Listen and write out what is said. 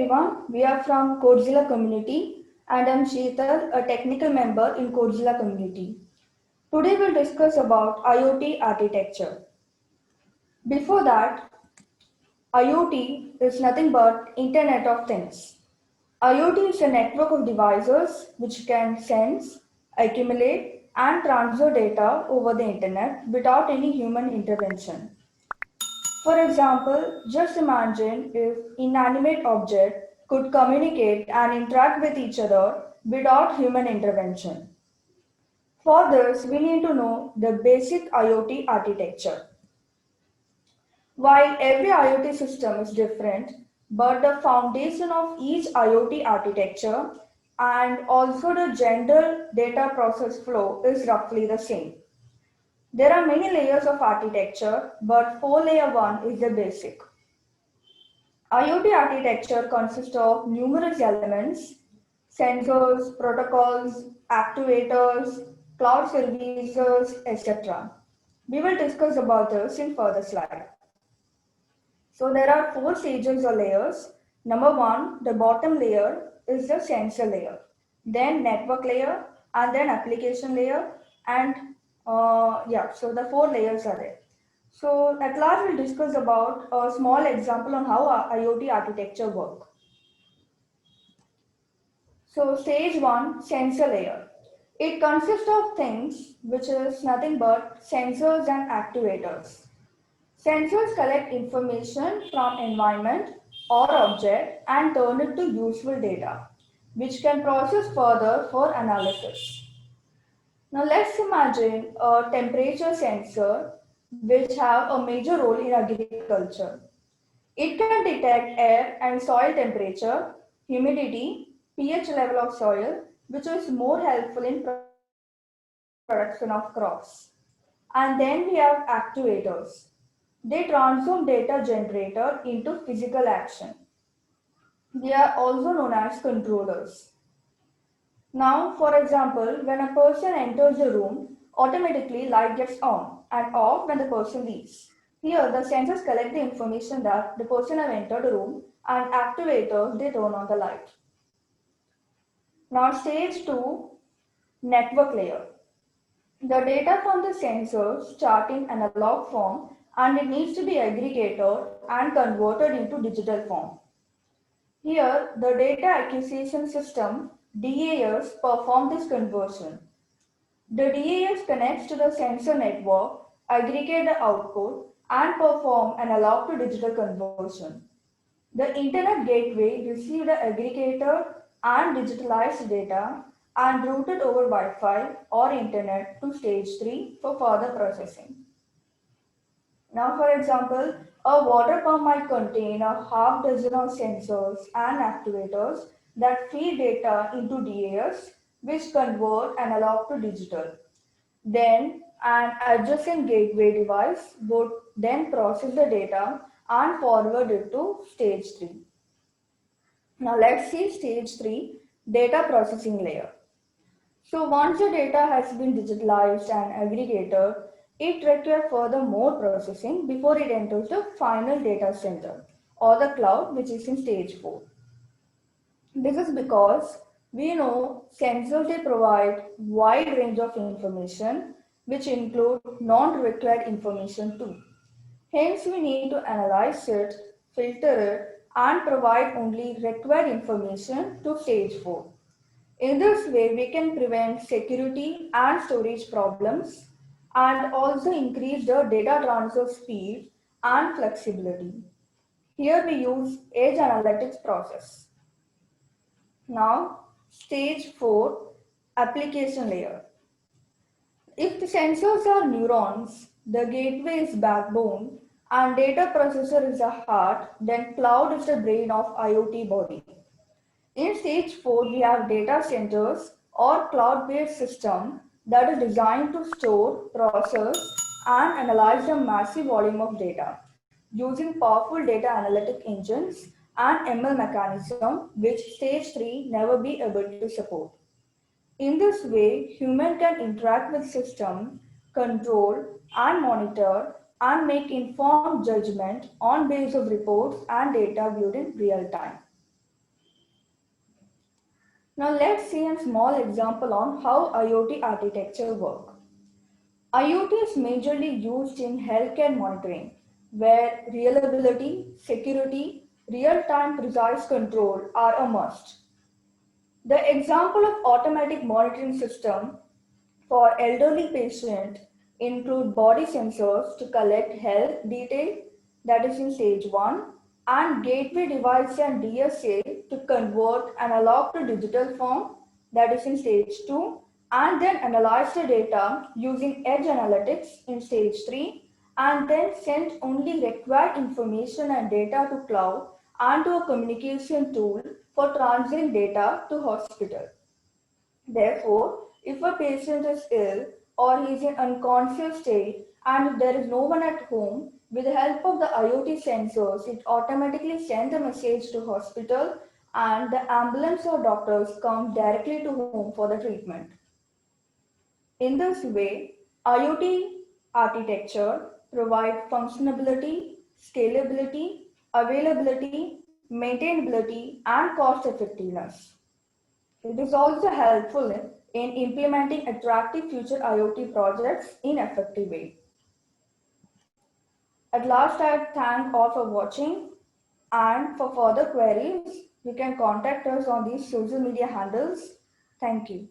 everyone, we are from Codzilla community and I'm Sheetal, a technical member in Codzilla community. Today we'll discuss about IoT architecture. Before that, IoT is nothing but Internet of Things. IoT is a network of devices which can sense, accumulate and transfer data over the internet without any human intervention. For example, just imagine if inanimate objects could communicate and interact with each other without human intervention. For this, we need to know the basic IoT architecture. While every IoT system is different, but the foundation of each IoT architecture and also the general data process flow is roughly the same. There are many layers of architecture, but 4-layer one is the basic. IoT architecture consists of numerous elements, sensors, protocols, actuators, cloud services, etc. We will discuss about this in further slide. So there are 4 stages or layers. Number 1, the bottom layer is the sensor layer, then network layer, and then application layer, and so the 4 layers are there. So at last we'll discuss about a small example on how IoT architecture work. So stage 1, sensor layer. It consists of things which is nothing but sensors and actuators. Sensors collect information from environment or object and turn it to useful data, which can process further for analysis. Now let's imagine a temperature sensor which have a major role in agriculture. It can detect air and soil temperature, humidity, pH level of soil, which is more helpful in production of crops. And then we have actuators. They transform data generator into physical action. They are also known as controllers. Now, for example, when a person enters the room, automatically light gets on and off when the person leaves. Here, the sensors collect the information that the person have entered the room and actuators, they turn on the light. Now, stage 2, network layer. The data from the sensors start in analog form and it needs to be aggregated and converted into digital form. Here, the data acquisition system DAS perform this conversion. The DAS connects to the sensor network, aggregate the output, and perform analog to digital conversion. The Internet Gateway receives the aggregator and digitalized data and routed over Wi-Fi or Internet to stage 3 for further processing. Now, for example, a water pump might contain a half dozen of sensors and actuators that feed data into DAS, which convert analog to digital. Then, an adjacent gateway device would then process the data and forward it to stage 3. Now, let's see stage 3, data processing layer. So once the data has been digitalized and aggregated, it requires further more processing before it enters the final data center or the cloud, which is in stage 4. This is because we know sensors they provide wide range of information which include non-required information too. Hence we need to analyze it, filter it and provide only required information to stage 4. In this way, we can prevent security and storage problems and also increase the data transfer speed and flexibility. Here we use edge analytics process. Now, stage 4, application layer. If the sensors are neurons, the gateway is backbone, and data processor is the heart, then cloud is the brain of IoT body. In stage 4, we have data centers or cloud-based system that is designed to store, process, and analyze a massive volume of data using powerful data analytic engines and ML mechanism which stage 3 never be able to support. In this way, human can interact with system, control and monitor and make informed judgment on base of reports and data viewed in real time. Now let's see a small example on how IoT architecture works. IoT is majorly used in healthcare monitoring, where reliability, security, real-time precise control are a must. The example of automatic monitoring system for elderly patients include body sensors to collect health detail, that is in stage 1, and gateway device and DSA to convert analog to digital form, that is in stage 2, and then analyze the data using edge analytics in stage 3, and then send only required information and data to cloud and to a communication tool for transferring data to hospital. Therefore, if a patient is ill or he is in unconscious state and if there is no one at home, with the help of the IoT sensors, it automatically sends a message to hospital and the ambulance or doctors come directly to home for the treatment. In this way, IoT architecture provides functionality, scalability, availability, maintainability, and cost effectiveness. It is also helpful in implementing attractive future IoT projects in effective way. At last, I thank all for watching, and for further queries, you can contact us on these social media handles. Thank you.